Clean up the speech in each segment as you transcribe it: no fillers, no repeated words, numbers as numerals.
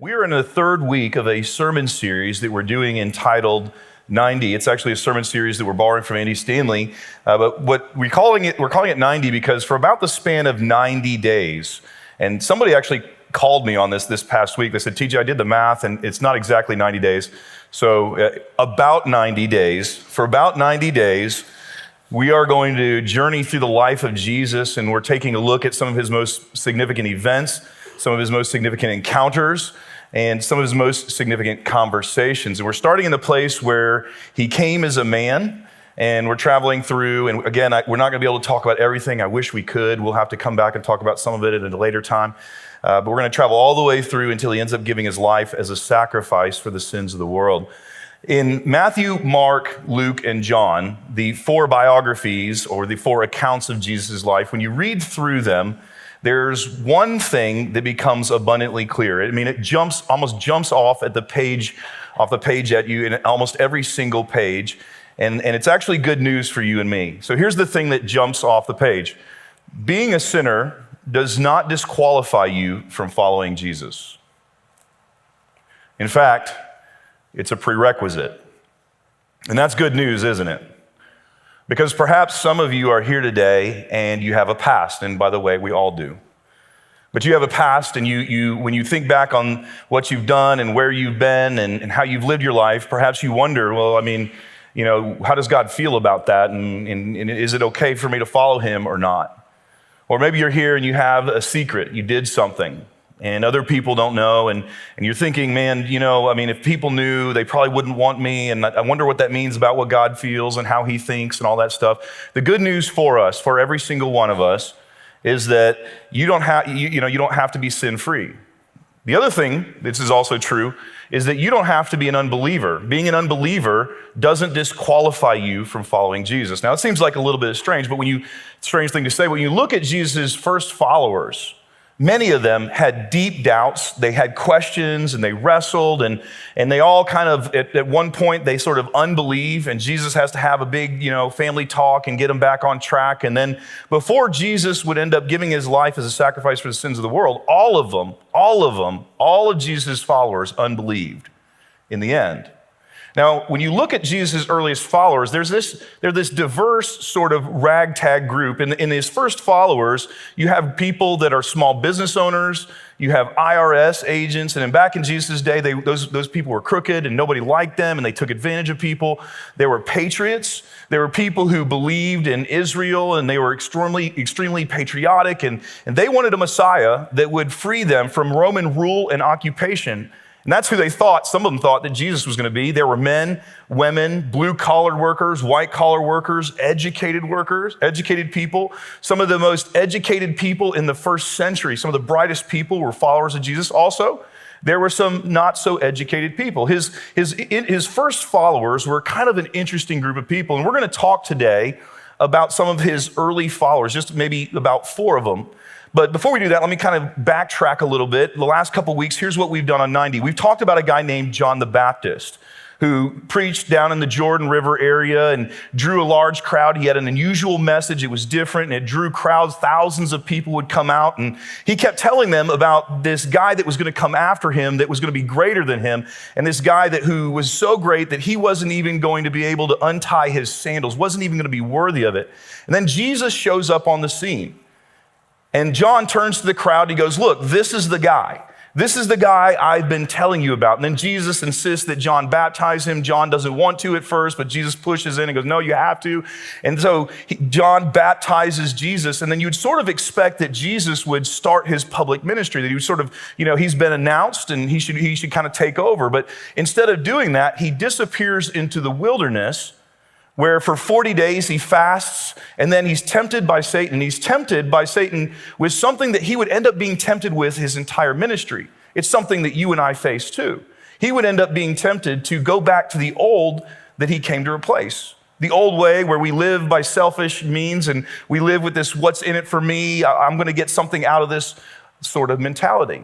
We are in the third week of a sermon series that we're doing entitled 90. It's actually a sermon series that we're borrowing from Andy Stanley, but we're calling it 90 because for about the span of 90 days, and somebody actually called me on this past week. They said, TJ, I did the math, and it's not exactly 90 days. So about 90 days, for about 90 days, we are going to journey through the life of Jesus, and we're taking a look at some of his most significant events, some of his most significant encounters, and some of his most significant conversations. And we're starting in the place where he came as a man, and we're traveling through, and again, we're not gonna be able to talk about everything. I wish we could. We'll have to come back and talk about some of it at a later time. But we're gonna travel all the way through until he ends up giving his life as a sacrifice for the sins of the world. In Matthew, Mark, Luke, and John, the four biographies or the four accounts of Jesus' life, when you read through them, there's one thing that becomes abundantly clear. I mean, it almost jumps off the page at you in almost every single page. And it's actually good news for you and me. So here's the thing that jumps off the page. Being a sinner does not disqualify you from following Jesus. In fact, it's a prerequisite. And that's good news, isn't it? Because perhaps some of you are here today and you have a past, and by the way, we all do. But you have a past, and you when you think back on what you've done and where you've been and how you've lived your life, perhaps you wonder, well, I mean, you know, how does God feel about that? And is it okay for me to follow him or not? Or maybe you're here and you have a secret, you did something, and other people don't know, and you're thinking, man, you know, I mean, if people knew, they probably wouldn't want me, and I wonder what that means about what God feels and how he thinks and all that stuff. The good news for us, for every single one of us, is that you don't have to be sin-free. The other thing, this is also true, is that you don't have to be an unbeliever. Being an unbeliever doesn't disqualify you from following Jesus. Now, it seems like a little bit strange, but strange thing to say, when you look at Jesus' first followers, many of them had deep doubts, they had questions, and they wrestled, and they all kind of, at one point, they sort of unbelieve, and Jesus has to have a big, family talk and get them back on track. And then before Jesus would end up giving his life as a sacrifice for the sins of the world, all of Jesus' followers unbelieved in the end. Now, when you look at Jesus' earliest followers, they're this diverse sort of ragtag group. In his first followers, you have people that are small business owners, you have IRS agents, and then back in Jesus' day, those people were crooked and nobody liked them and they took advantage of people. There were patriots, there were people who believed in Israel and they were extremely patriotic, and they wanted a Messiah that would free them from Roman rule and occupation. And that's who they thought, some of them thought that Jesus was going to be. There were men, women, blue-collar workers, white-collar workers, educated people. Some of the most educated people in the first century, some of the brightest people were followers of Jesus. Also, there were some not-so-educated people. His first followers were kind of an interesting group of people. And we're going to talk today about some of his early followers, just maybe about 4 of them. But before we do that, let me kind of backtrack a little bit. The last couple of weeks, here's what we've done on 90. We've talked about a guy named John the Baptist who preached down in the Jordan River area and drew a large crowd. He had an unusual message. It was different, and it drew crowds. Thousands of people would come out, and he kept telling them about this guy that was going to come after him, that was going to be greater than him, and this guy who was so great that he wasn't even going to be able to untie his sandals, wasn't even going to be worthy of it. And then Jesus shows up on the scene. And John turns to the crowd, he goes, look, this is the guy. This is the guy I've been telling you about. And then Jesus insists that John baptize him. John doesn't want to at first, but Jesus pushes in and goes, no, you have to. And so John baptizes Jesus. And then you'd sort of expect that Jesus would start his public ministry, that he would sort of, he's been announced and he should kind of take over. But instead of doing that, he disappears into the wilderness, where for 40 days he fasts, and then he's tempted by Satan. He's tempted by Satan with something that he would end up being tempted with his entire ministry. It's something that you and I face too. He would end up being tempted to go back to the old that he came to replace. The old way where we live by selfish means and we live with this, what's in it for me? I'm going to get something out of this sort of mentality.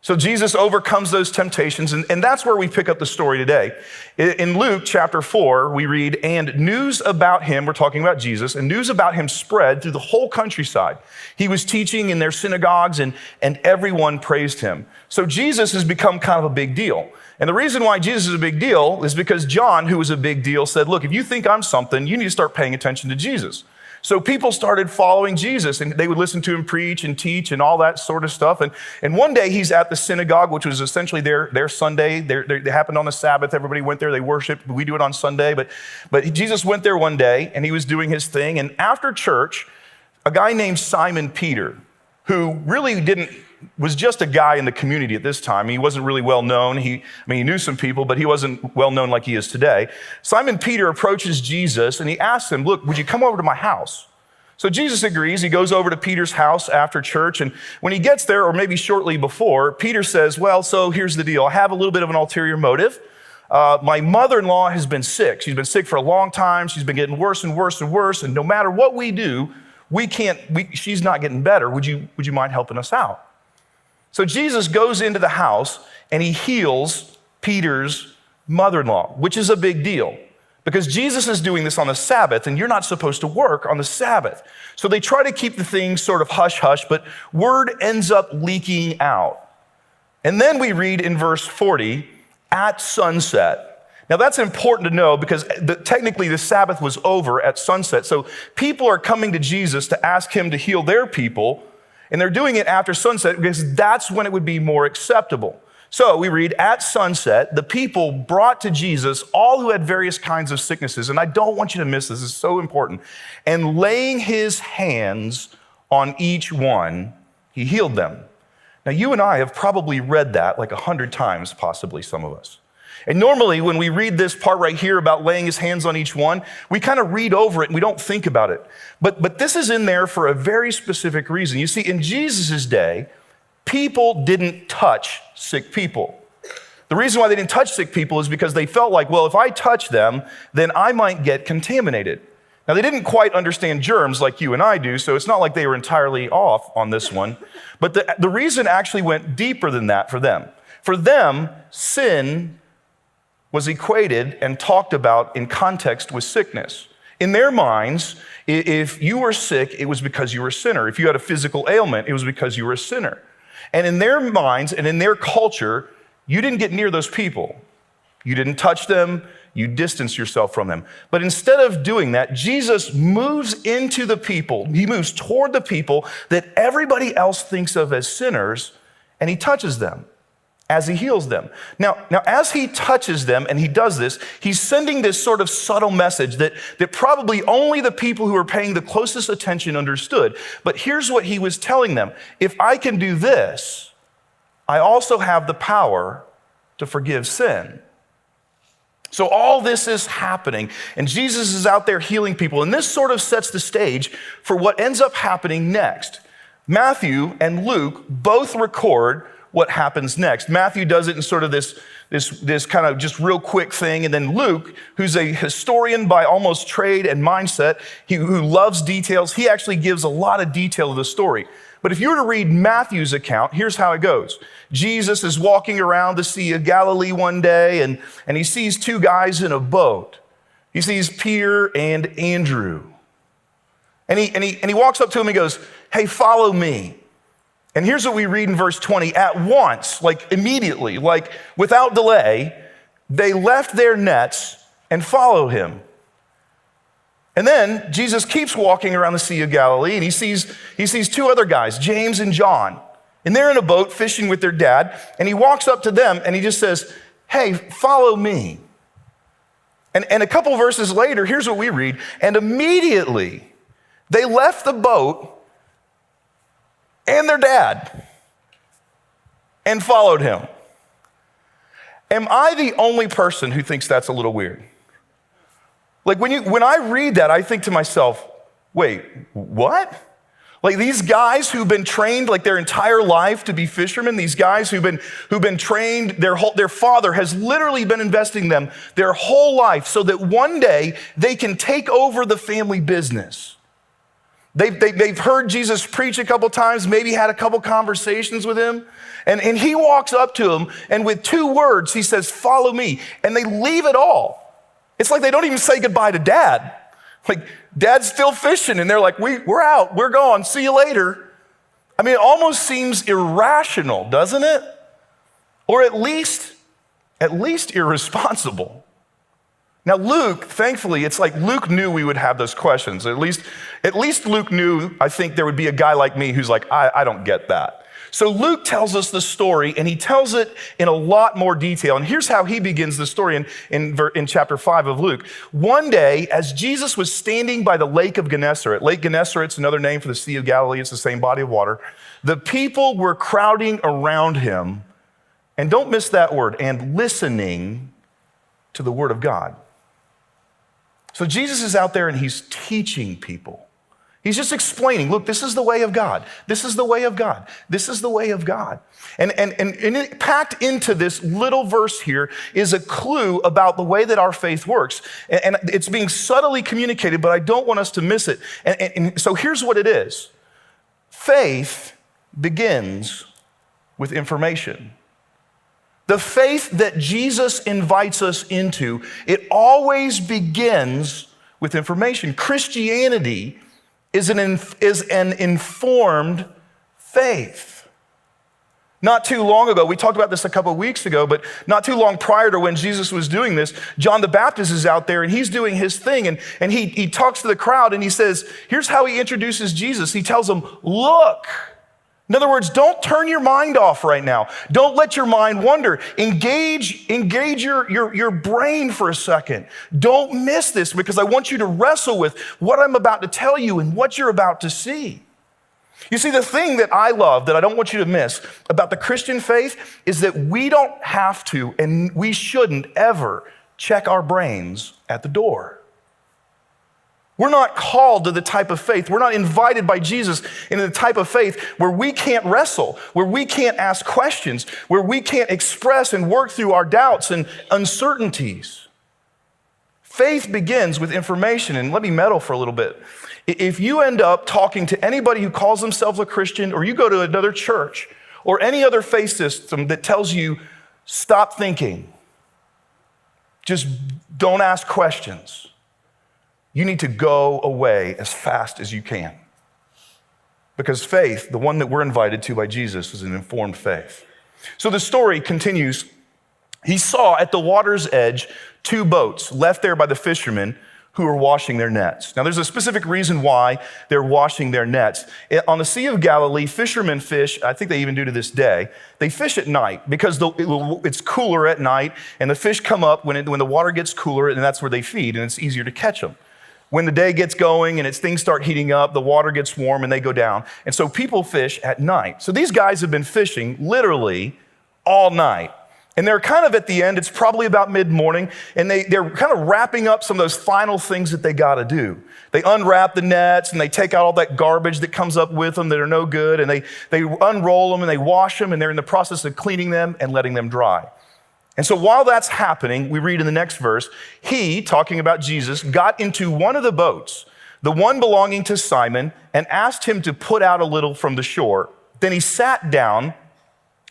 So Jesus overcomes those temptations, and that's where we pick up the story today. In Luke chapter 4, we read, and news about him, we're talking about Jesus, and news about him spread through the whole countryside. He was teaching in their synagogues, and everyone praised him. So Jesus has become kind of a big deal. And the reason why Jesus is a big deal is because John, who was a big deal, said, look, if you think I'm something, you need to start paying attention to Jesus. So people started following Jesus, and they would listen to him preach and teach and all that sort of stuff. And one day he's at the synagogue, which was essentially their Sunday. They happened on the Sabbath. Everybody went there. They worshiped. We do it on Sunday. But Jesus went there one day, and he was doing his thing. And after church, a guy named Simon Peter, who really was just a guy in the community at this time. He wasn't really well known. He knew some people, but he wasn't well known like he is today. Simon Peter approaches Jesus and he asks him, look, would you come over to my house? So Jesus agrees. He goes over to Peter's house after church. And when he gets there, or maybe shortly before, Peter says, well, so here's the deal. I have a little bit of an ulterior motive. My mother-in-law has been sick. She's been sick for a long time. She's been getting worse and worse and worse. And no matter what we do, she's not getting better. Would you mind helping us out? So Jesus goes into the house and he heals Peter's mother-in-law, which is a big deal because Jesus is doing this on the Sabbath and you're not supposed to work on the Sabbath. So they try to keep the thing sort of hush-hush, but word ends up leaking out. And then we read in verse 40, at sunset. Now that's important to know because technically the Sabbath was over at sunset. So people are coming to Jesus to ask him to heal their people. And they're doing it after sunset because that's when it would be more acceptable. So we read, at sunset, the people brought to Jesus all who had various kinds of sicknesses. And I don't want you to miss this. It's so important. And laying his hands on each one, he healed them. Now, you and I have probably read that like 100 times, possibly some of us. And normally when we read this part right here about laying his hands on each one, we kind of read over it and we don't think about it. But this is in there for a very specific reason. You see, in Jesus' day, people didn't touch sick people. The reason why they didn't touch sick people is because they felt like, well, if I touch them, then I might get contaminated. Now, they didn't quite understand germs like you and I do, so it's not like they were entirely off on this one. But the reason actually went deeper than that for them. For them, sin was equated and talked about in context with sickness. In their minds, if you were sick, it was because you were a sinner. If you had a physical ailment, it was because you were a sinner. And in their minds and in their culture, you didn't get near those people. You didn't touch them. You distanced yourself from them. But instead of doing that, Jesus moves into the people. He moves toward the people that everybody else thinks of as sinners, and he touches them as he heals them. Now, as he touches them and he does this, he's sending this sort of subtle message that probably only the people who are paying the closest attention understood. But here's what he was telling them. If I can do this, I also have the power to forgive sin. So all this is happening, and Jesus is out there healing people, and this sort of sets the stage for what ends up happening next. Matthew and Luke both record what happens next. Matthew does it in sort of this kind of just real quick thing, and then Luke, who's a historian by almost trade and mindset, who loves details, he actually gives a lot of detail of the story. But if you were to read Matthew's account, here's how it goes. Jesus is walking around the Sea of Galilee one day, and he sees two guys in a boat. He sees Peter and Andrew. And he walks up to him and goes, hey, follow me. And here's what we read in verse 20. At once, like immediately, like without delay, they left their nets and followed him. And then Jesus keeps walking around the Sea of Galilee, and he sees two other guys, James and John. And they're in a boat fishing with their dad, and he walks up to them and he just says, hey, follow me. And a couple verses later, here's what we read. And immediately they left the boat and their dad and followed him. Am I the only person who thinks that's a little weird? Like when I read that, I think to myself, wait, what? Like these guys who've been trained like their entire life to be fishermen, these guys who've been trained, their father has literally been investing in them their whole life so that one day they can take over the family business. They've heard Jesus preach a couple times, maybe had a couple conversations with him. And he walks up to them, and with 2 words, he says, "Follow me." And they leave it all. It's like they don't even say goodbye to Dad. Like, Dad's still fishing, and they're like, we're out, we're gone, see you later. I mean, it almost seems irrational, doesn't it? Or at least irresponsible. Now, Luke, thankfully, it's like Luke knew we would have those questions. At least Luke knew, I think, there would be a guy like me who's like, I don't get that. So Luke tells us the story, and he tells it in a lot more detail. And here's how he begins the story in chapter 5 of Luke. One day, as Jesus was standing by the Lake of Gennesaret, Lake Gennesaret's another name for the Sea of Galilee. It's the same body of water. The people were crowding around him, and don't miss that word, and listening to the word of God. So Jesus is out there and he's teaching people. He's just explaining, look, this is the way of God. This is the way of God. This is the way of God. And packed into this little verse here is a clue about the way that our faith works. And it's being subtly communicated, but I don't want us to miss it. And so here's what it is. Faith begins with information. The faith that Jesus invites us into, it always begins with information. Christianity is an informed faith. Not too long ago, we talked about this a couple of weeks ago, but not too long prior to when Jesus was doing this, John the Baptist is out there and he's doing his thing, and he talks to the crowd and he says, here's how he introduces Jesus. He tells them, look. In other words, don't turn your mind off right now. Don't let your mind wander. Engage your brain for a second. Don't miss this, because I want you to wrestle with what I'm about to tell you and what you're about to see. You see, the thing that I love, that I don't want you to miss about the Christian faith, is that we don't have to, and we shouldn't ever check our brains at the door. We're not called to the type of faith. We're not invited by Jesus into the type of faith where we can't wrestle, where we can't ask questions, where we can't express and work through our doubts and uncertainties. Faith begins with information, and let me meddle for a little bit. If you end up talking to anybody who calls themselves a Christian, or you go to another church, or any other faith system that tells you, stop thinking, just don't ask questions, you need to go away as fast as you can. Because faith, the one that we're invited to by Jesus, is an informed faith. So the story continues. He saw at the water's edge 2 boats left there by the fishermen who were washing their nets. Now, there's a specific reason why they're washing their nets. On the Sea of Galilee, fishermen fish, I think they even do to this day, they fish at night because it's cooler at night, and the fish come up when the water gets cooler, and that's where they feed, and it's easier to catch them. When the day gets going and things start heating up, the water gets warm and they go down. And so people fish at night. So these guys have been fishing literally all night. And they're kind of at the end, it's probably about mid-morning, and they're kind of wrapping up some of those final things that they got to do. They unwrap the nets and they take out all that garbage that comes up with them that are no good, and they unroll them and they wash them, and they're in the process of cleaning them and letting them dry. And so while that's happening, we read in the next verse, he, talking about Jesus, got into one of the boats, the one belonging to Simon, and asked him to put out a little from the shore. Then he sat down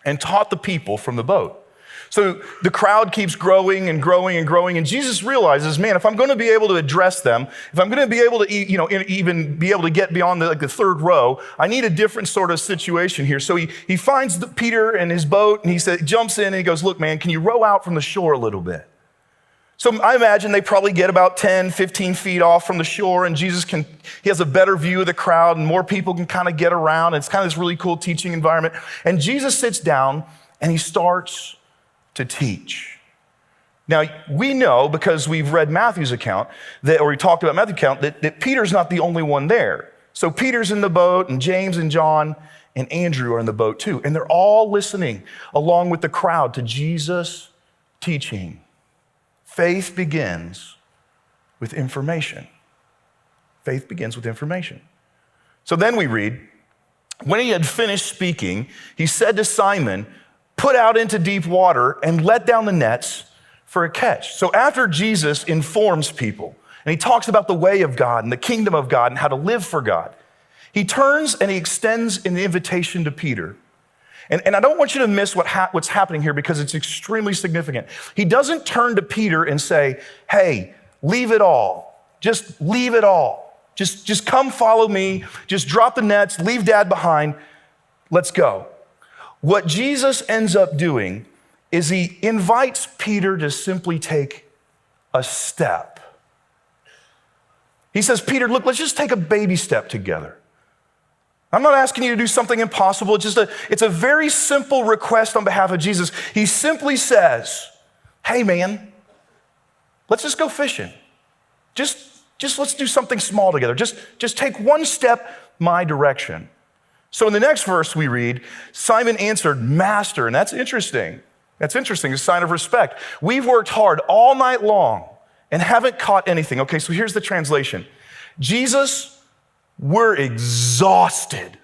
and taught the people from the boat. So the crowd keeps growing and growing and growing, and Jesus realizes, man, if I'm going to be able to address them, if I'm going to be able to, even be able to get beyond the third row, I need a different sort of situation here. So he finds Peter and his boat, and he jumps in and he goes, look, man, can you row out from the shore a little bit? So I imagine they probably get about 10, 15 feet off from the shore, and he has a better view of the crowd, and more people can kind of get around. And it's kind of this really cool teaching environment. And Jesus sits down and he starts to teach. Now, we know, because we've read Matthew's account, or we talked about Matthew's account, that Peter's not the only one there. So Peter's in the boat, and James and John and Andrew are in the boat too. And they're all listening along with the crowd to Jesus teaching. Faith begins with information. Faith begins with information. So then we read, when he had finished speaking, he said to Simon, put out into deep water and let down the nets for a catch. So after Jesus informs people, and he talks about the way of God and the kingdom of God and how to live for God, he turns and he extends an invitation to Peter. And I don't want you to miss what's happening here because it's extremely significant. He doesn't turn to Peter and say, hey, leave it all. Just leave it all. Just come follow me. Just drop the nets, leave dad behind. Let's go. What Jesus ends up doing is he invites Peter to simply take a step. He says, Peter, look, let's just take a baby step together. I'm not asking you to do something impossible. It's a very simple request on behalf of Jesus. He simply says, hey man, let's just go fishing. Just let's do something small together. Just take one step my direction. So in the next verse we read, Simon answered, Master, and that's interesting. That's interesting, a sign of respect. We've worked hard all night long and haven't caught anything. Okay, so here's the translation. Jesus, we're exhausted.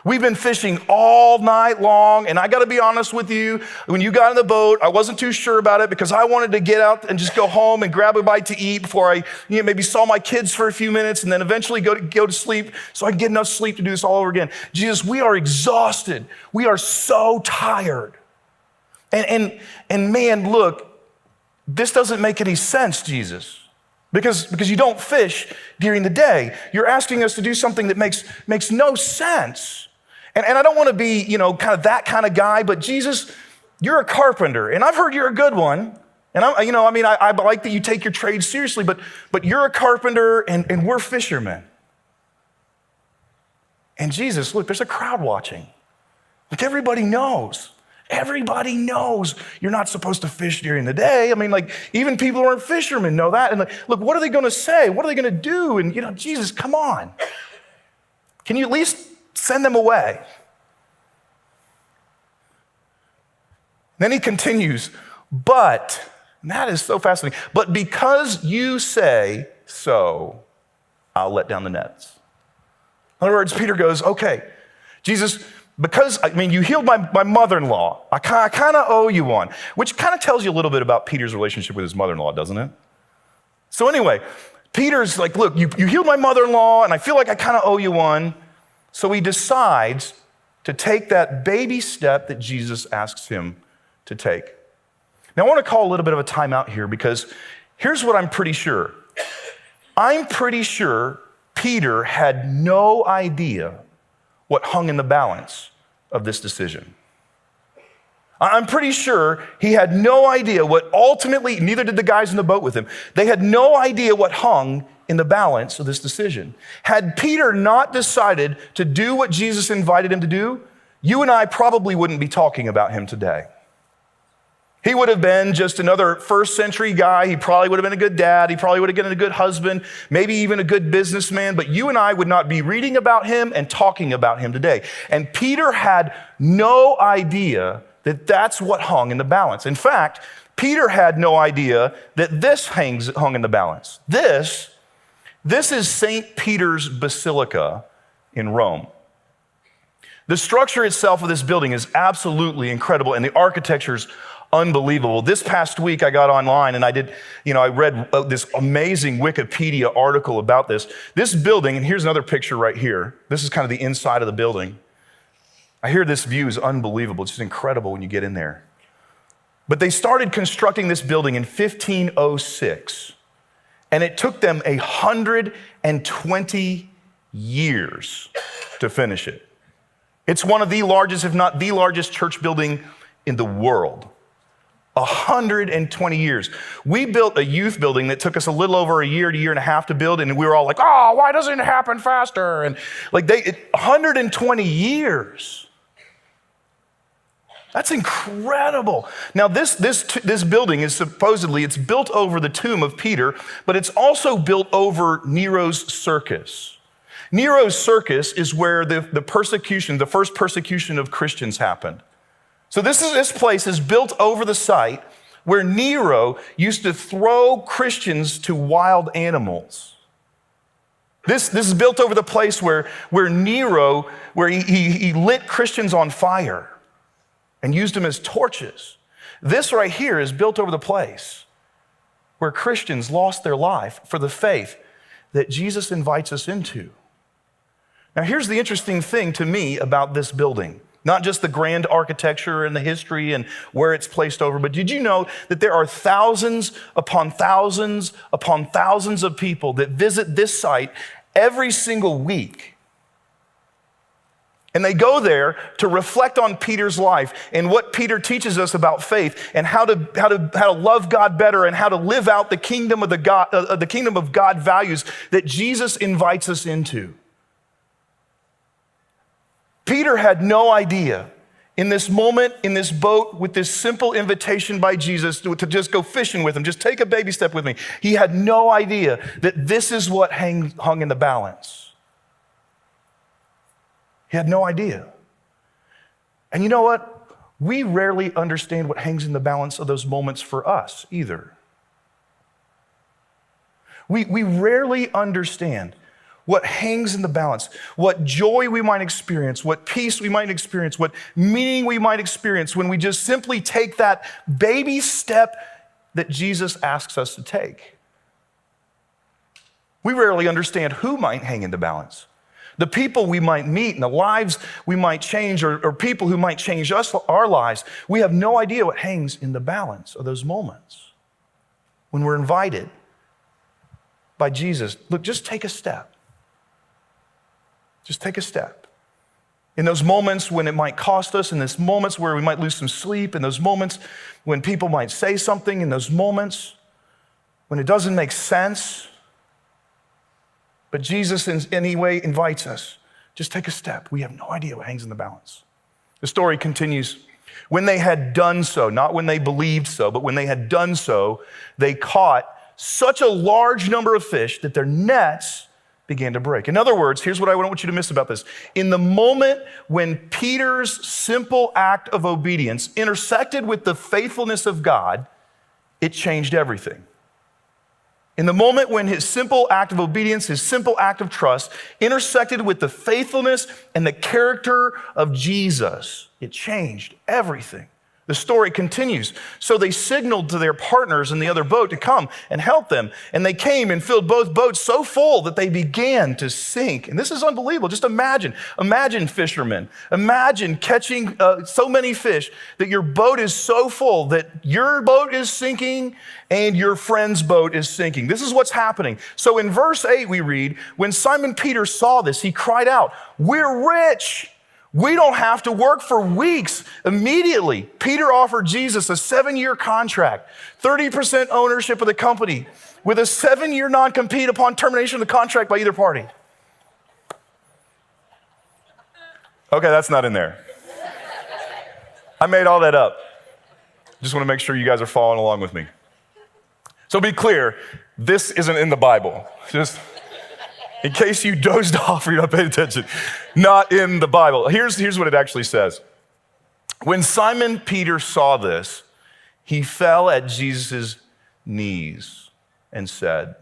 We've been fishing all night long, and I gotta be honest with you, when you got in the boat, I wasn't too sure about it because I wanted to get out and just go home and grab a bite to eat before I maybe saw my kids for a few minutes and then eventually go to sleep so I can get enough sleep to do this all over again. Jesus, we are exhausted. We are so tired. And man, look, this doesn't make any sense, Jesus. Because you don't fish during the day. You're asking us to do something that makes no sense. And I don't want to be, kind of that kind of guy, but Jesus, you're a carpenter, and I've heard you're a good one. And I like that you take your trade seriously, but you're a carpenter and we're fishermen. And Jesus, look, there's a crowd watching. Like everybody knows. Everybody knows you're not supposed to fish during the day. Even people who aren't fishermen know that. And look, what are they going to say? What are they going to do? And, Jesus, come on. Can you at least send them away? Then he continues, and that is so fascinating, but because you say so, I'll let down the nets. In other words, Peter goes, okay, Jesus, because, you healed my mother-in-law. I kind of owe you one, which kind of tells you a little bit about Peter's relationship with his mother-in-law, doesn't it? So anyway, Peter's like, look, you healed my mother-in-law, and I feel like I kind of owe you one. So he decides to take that baby step that Jesus asks him to take. Now, I want to call a little bit of a timeout here because here's what I'm pretty sure. I'm pretty sure Peter had no idea what hung in the balance of this decision. I'm pretty sure he had no idea what ultimately, neither did the guys in the boat with him, they had no idea what hung in the balance of this decision. Had Peter not decided to do what Jesus invited him to do, you and I probably wouldn't be talking about him today. He would have been just another first century guy. He probably would have been a good dad. He probably would have been a good husband, maybe even a good businessman. But you and I would not be reading about him and talking about him today. And Peter had no idea that that's what hung in the balance. In fact, Peter had no idea that this hung in the balance. This is St. Peter's Basilica in Rome. The structure itself of this building is absolutely incredible, and the architecture's unbelievable. This past week, I got online and I read this amazing Wikipedia article about this. This building, and here's another picture right here. This is kind of the inside of the building. I hear this view is unbelievable. It's just incredible when you get in there. But they started constructing this building in 1506, and it took them 120 years to finish it. It's one of the largest, if not the largest church building in the world. 120 years. We built a youth building that took us a little over a year and a half to build, and we were all like, oh, why doesn't it happen faster? And 120 years. That's incredible. Now, this building is it's built over the tomb of Peter, but it's also built over Nero's circus. Nero's circus is where the first persecution of Christians happened. So this place is built over the site where Nero used to throw Christians to wild animals. This is built over the place where Nero, he lit Christians on fire and used them as torches. This right here is built over the place where Christians lost their life for the faith that Jesus invites us into. Now, here's the interesting thing to me about this building. Not just the grand architecture and the history and where it's placed over, but did you know that there are thousands upon thousands upon thousands of people that visit this site every single week? And they go there to reflect on Peter's life and what Peter teaches us about faith and how to love God better and how to live out the kingdom of God values that Jesus invites us into. Peter had no idea in this moment, in this boat, with this simple invitation by Jesus to just go fishing with him, just take a baby step with me. He had no idea that this is what hung in the balance. He had no idea. And you know what? We rarely understand what hangs in the balance of those moments for us either. We rarely understand what hangs in the balance, what joy we might experience, what peace we might experience, what meaning we might experience when we just simply take that baby step that Jesus asks us to take. We rarely understand who might hang in the balance. The people we might meet and the lives we might change or people who might change our lives. We have no idea what hangs in the balance of those moments when we're invited by Jesus. Look, just take a step. Just take a step. In those moments when it might cost us, in those moments where we might lose some sleep, in those moments when people might say something, in those moments when it doesn't make sense. But Jesus in any way invites us. Just take a step. We have no idea what hangs in the balance. The story continues. When they had done so, not when they believed so, but when they had done so, they caught such a large number of fish that their nets began to break. In other words, here's what I don't want you to miss about this. In the moment when Peter's simple act of obedience intersected with the faithfulness of God, it changed everything. In the moment when his simple act of obedience, his simple act of trust intersected with the faithfulness and the character of Jesus, it changed everything. The story continues. So they signaled to their partners in the other boat to come and help them. And they came and filled both boats so full that they began to sink. And this is unbelievable. Just imagine fishermen. Imagine catching so many fish that your boat is so full that your boat is sinking and your friend's boat is sinking. This is what's happening. So in verse 8 we read, when Simon Peter saw this, he cried out, "We're rich. We don't have to work for weeks." Immediately, Peter offered Jesus a 7-year contract, 30% ownership of the company, with a 7-year non-compete upon termination of the contract by either party. Okay, that's not in there. I made all that up. Just want to make sure you guys are following along with me. So be clear, this isn't in the Bible. Just in case you dozed off or you're not paying attention, not in the Bible. Here's what it actually says. When Simon Peter saw this, he fell at Jesus' knees and said,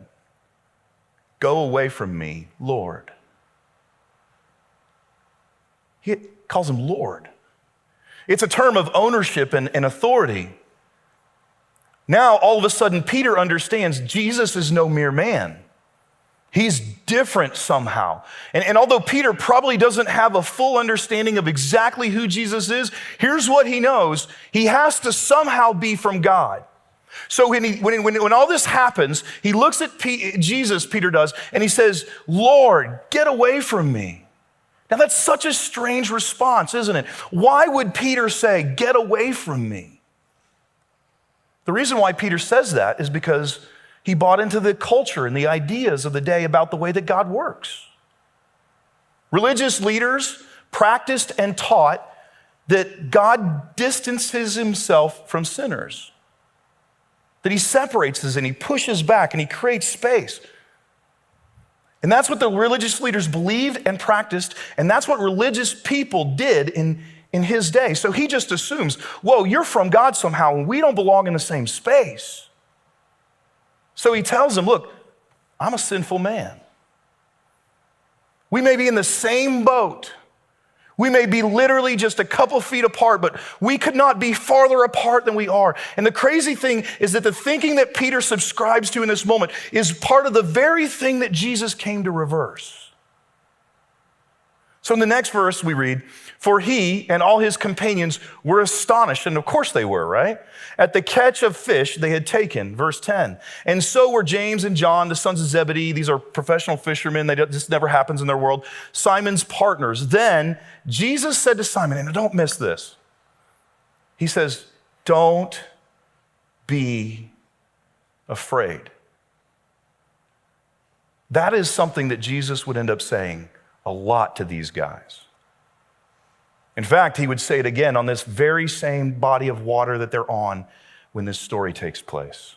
"Go away from me, Lord." He calls him Lord. It's a term of ownership and authority. Now, all of a sudden, Peter understands Jesus is no mere man. He's different somehow. And although Peter probably doesn't have a full understanding of exactly who Jesus is, here's what he knows. He has to somehow be from God. So when all this happens, he looks at Jesus, Peter does, and he says, "Lord, get away from me." Now that's such a strange response, isn't it? Why would Peter say, "Get away from me"? The reason why Peter says that is because he bought into the culture and the ideas of the day about the way that God works. Religious leaders practiced and taught that God distances himself from sinners, that he separates us and he pushes back and he creates space. And that's what the religious leaders believed and practiced, and that's what religious people did in his day. So he just assumes, whoa, you're from God somehow, and we don't belong in the same space. So he tells him, look, I'm a sinful man. We may be in the same boat. We may be literally just a couple feet apart, but we could not be farther apart than we are. And the crazy thing is that the thinking that Peter subscribes to in this moment is part of the very thing that Jesus came to reverse. So in the next verse we read, for he and all his companions were astonished, and of course they were, right? At the catch of fish they had taken, verse 10. And so were James and John, the sons of Zebedee. These are professional fishermen. This never happens in their world. Simon's partners. Then Jesus said to Simon, and don't miss this. He says, don't be afraid. That is something that Jesus would end up saying a lot to these guys. In fact, he would say it again on this very same body of water that they're on when this story takes place.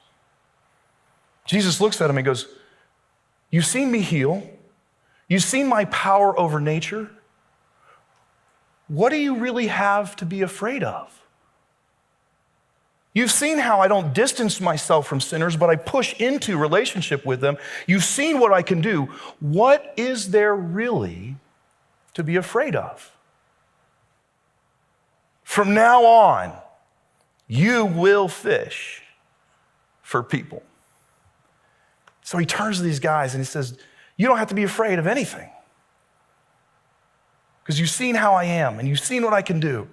Jesus looks at him and goes, you've seen me heal. You've seen my power over nature. What do you really have to be afraid of? You've seen how I don't distance myself from sinners, but I push into relationship with them. You've seen what I can do. What is there really to be afraid of? From now on, you will fish for people. So he turns to these guys and he says, you don't have to be afraid of anything, because you've seen how I am and you've seen what I can do.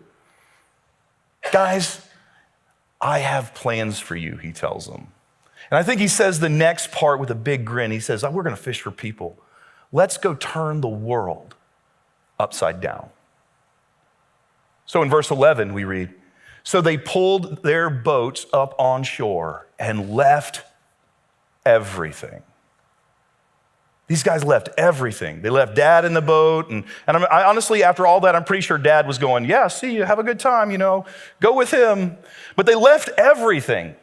Guys, I have plans for you, he tells them. And I think he says the next part with a big grin. He says, we're going to fish for people. Let's go turn the world upside down. So in verse 11, we read, so they pulled their boats up on shore and left everything. These guys left everything. They left Dad in the boat. And I honestly, after all that, I'm pretty sure Dad was going, yeah, see you, have a good time, go with him. But they left everything.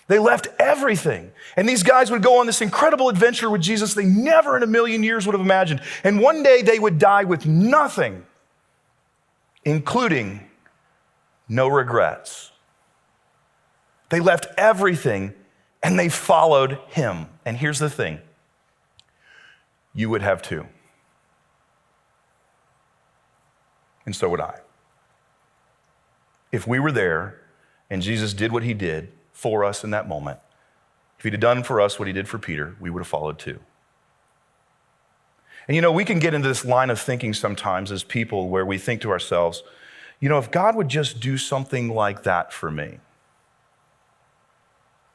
They left everything. And these guys would go on this incredible adventure with Jesus they never in a million years would have imagined. And one day they would die with nothing, including no regrets. They left everything and they followed him. And here's the thing. You would have too. And so would I. If we were there and Jesus did what he did for us in that moment, if he'd have done for us what he did for Peter, we would have followed too. And we can get into this line of thinking sometimes as people where we think to ourselves, if God would just do something like that for me,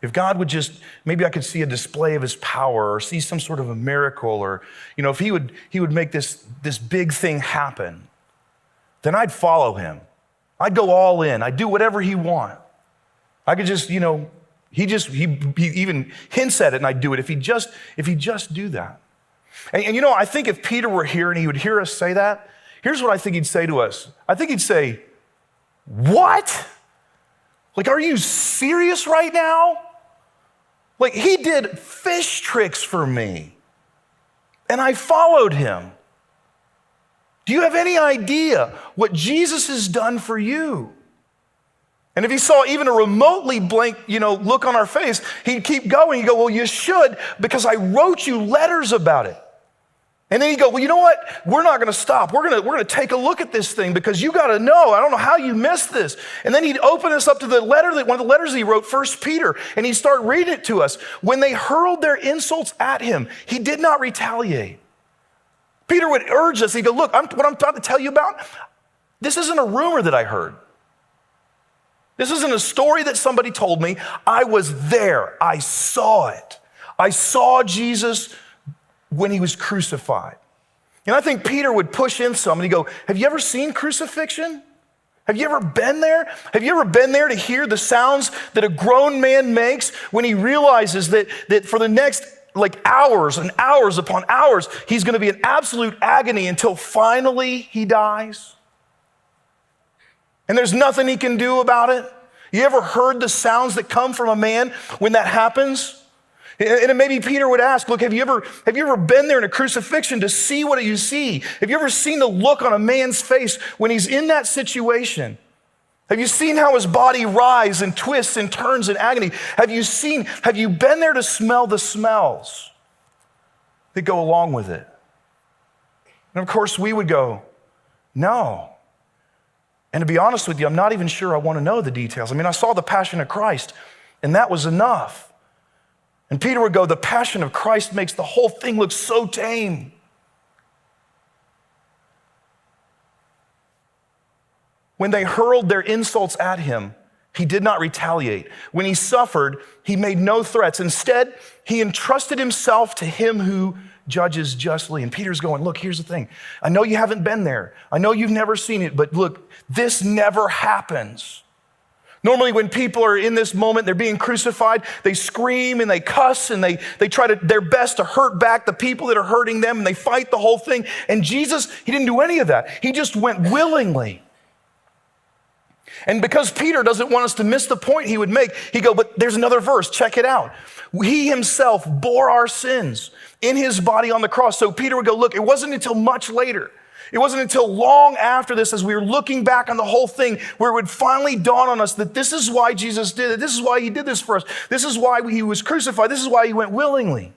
if God would just, maybe I could see a display of his power or see some sort of a miracle, or, if he would make this big thing happen, then I'd follow him. I'd go all in. I'd do whatever he want. I could just, he even hints at it and I'd do it if he just do that. And I think if Peter were here and he would hear us say that, here's what I think he'd say to us. I think he'd say, what? Like, are you serious right now? Like, he did fish tricks for me, and I followed him. Do you have any idea what Jesus has done for you? And if he saw even a remotely blank, look on our face, he'd keep going. He'd go, well, you should, because I wrote you letters about it. And then he'd go, well, you know what? We're not going to stop. We're going to take a look at this thing, because you got to know. I don't know how you missed this. And then he'd open us up to the letter, one of the letters he wrote, 1 Peter, and he'd start reading it to us. When they hurled their insults at him, he did not retaliate. Peter would urge us. He'd go, look, what I'm about to tell you about, this isn't a rumor that I heard. This isn't a story that somebody told me. I was there. I saw it. I saw Jesus when he was crucified. And I think Peter would push in some and he'd go, have you ever seen crucifixion? Have you ever been there? Have you ever been there to hear the sounds that a grown man makes when he realizes that for the next hours and hours upon hours, he's going to be in absolute agony until finally he dies? And there's nothing he can do about it. You ever heard the sounds that come from a man when that happens? And maybe Peter would ask, look, have you ever been there in a crucifixion to see what you see? Have you ever seen the look on a man's face when he's in that situation? Have you seen how his body writhes and twists and turns in agony? Have you been there to smell the smells that go along with it? And of course we would go, no. And to be honest with you, I'm not even sure I want to know the details. I saw the Passion of Christ, and that was enough. And Peter would go, the Passion of Christ makes the whole thing look so tame. When they hurled their insults at him, he did not retaliate. When he suffered, he made no threats. Instead, he entrusted himself to him who judges justly. And Peter's going, look, here's the thing. I know you haven't been there. I know you've never seen it, but look, this never happens. Normally when people are in this moment, they're being crucified, they scream and they cuss and they try their best to hurt back the people that are hurting them, and they fight the whole thing. And Jesus, he didn't do any of that. He just went willingly. And because Peter doesn't want us to miss the point he would make, he go, but there's another verse, check it out. He himself bore our sins in his body on the cross. So Peter would go, look, it wasn't until much later. It wasn't until long after this, as we were looking back on the whole thing, where it would finally dawn on us that this is why Jesus did it. This is why he did this for us. This is why he was crucified. This is why he went willingly.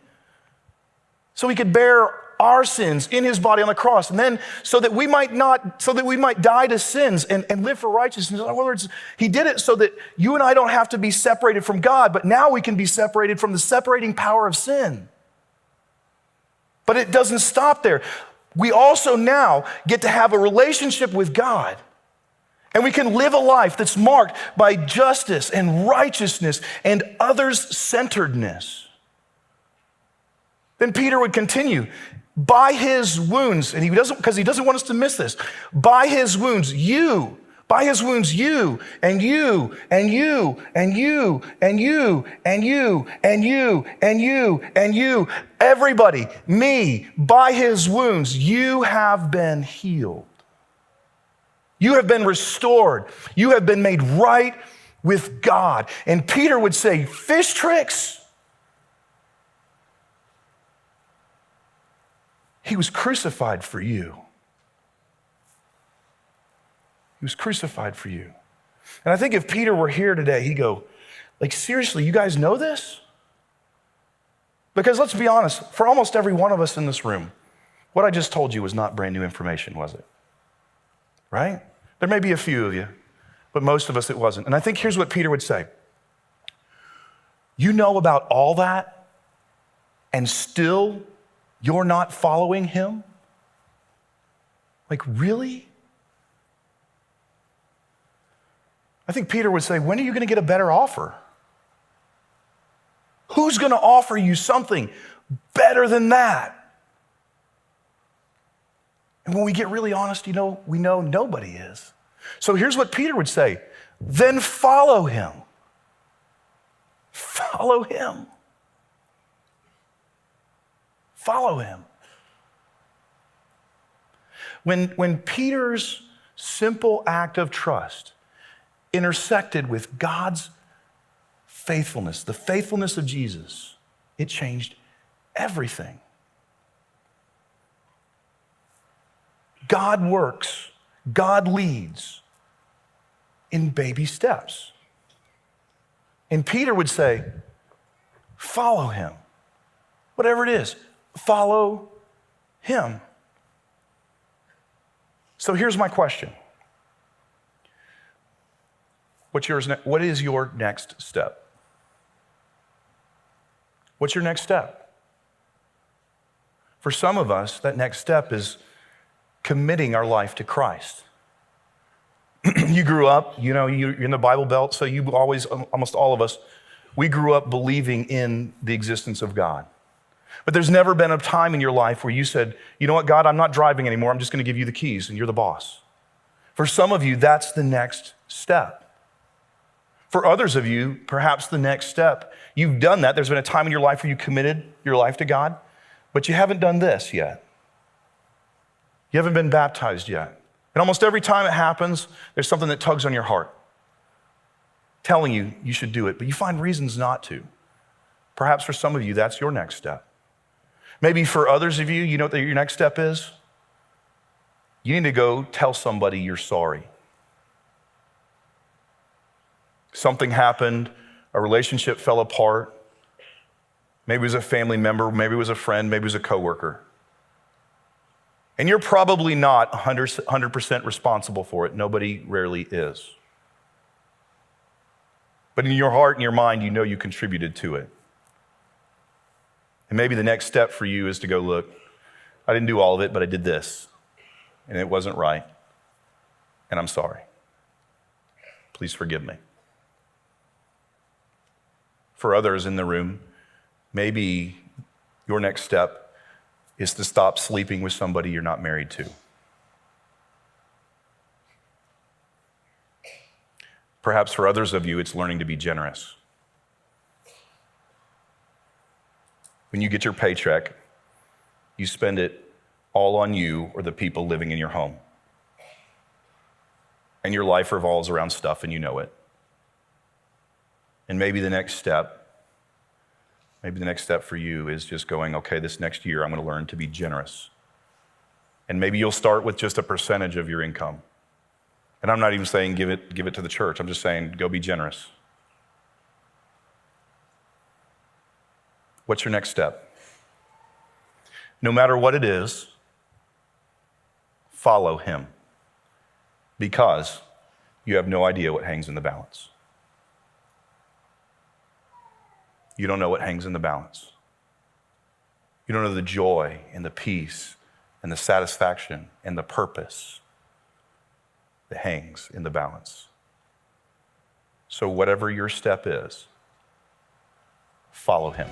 So he could bear our sins in his body on the cross. And then so that we might die to sins and live for righteousness. In other words, he did it so that you and I don't have to be separated from God, but now we can be separated from the separating power of sin. But it doesn't stop there. We also now get to have a relationship with God. And we can live a life that's marked by justice and righteousness and others-centeredness. Then Peter would continue, by his wounds, and he doesn't want us to miss this, by his wounds, you, and you, and you, and you, and you, and you, and you, and you, and you, everybody, me, by his wounds, you have been healed. You have been restored. You have been made right with God. And Peter would say, fish tricks? He was crucified for you. He was crucified for you. And I think if Peter were here today, he'd go, like, seriously, you guys know this? Because let's be honest, for almost every one of us in this room, what I just told you was not brand new information, was it? Right? There may be a few of you, but most of us it wasn't. And I think here's what Peter would say. You know about all that, and still you're not following him? Like, really? I think Peter would say, when are you going to get a better offer? Who's going to offer you something better than that? And when we get really honest, we know nobody is. So here's what Peter would say, then follow him. Follow him. Follow him. When Peter's simple act of trust intersected with God's faithfulness, the faithfulness of Jesus, it changed everything. God works, God leads in baby steps. And Peter would say, follow him. Whatever it is, follow him. So here's my question. What is your next step? What's your next step? For some of us, that next step is committing our life to Christ. You grew up, you're in the Bible Belt, so you always, almost all of us, we grew up believing in the existence of God. But there's never been a time in your life where you said, you know what, God, I'm not driving anymore. I'm just going to give you the keys and you're the boss. For some of you, that's the next step. For others of you, perhaps the next step, you've done that. There's been a time in your life where you committed your life to God, but you haven't done this yet. You haven't been baptized yet. And almost every time it happens, there's something that tugs on your heart, telling you you should do it, but you find reasons not to. Perhaps for some of you, that's your next step. Maybe for others of you, you know what your next step is? You need to go tell somebody you're sorry. Something happened, a relationship fell apart. Maybe it was a family member, maybe it was a friend, maybe it was a coworker. And you're probably not 100% responsible for it. Nobody rarely is. But in your heart and your mind, you know you contributed to it. And maybe the next step for you is to go, look, I didn't do all of it, but I did this. And it wasn't right. And I'm sorry. Please forgive me. For others in the room, maybe your next step is to stop sleeping with somebody you're not married to. Perhaps for others of you, it's learning to be generous. When you get your paycheck, you spend it all on you or the people living in your home. And your life revolves around stuff, and you know it. And maybe the next step for you is just going, okay, this next year I'm going to learn to be generous. And maybe you'll start with just a percentage of your income. And I'm not even saying give it to the church. I'm just saying go be generous. What's your next step? No matter what it is, follow him, because you have no idea what hangs in the balance. You don't know what hangs in the balance. You don't know the joy and the peace and the satisfaction and the purpose that hangs in the balance. So whatever your step is, follow him.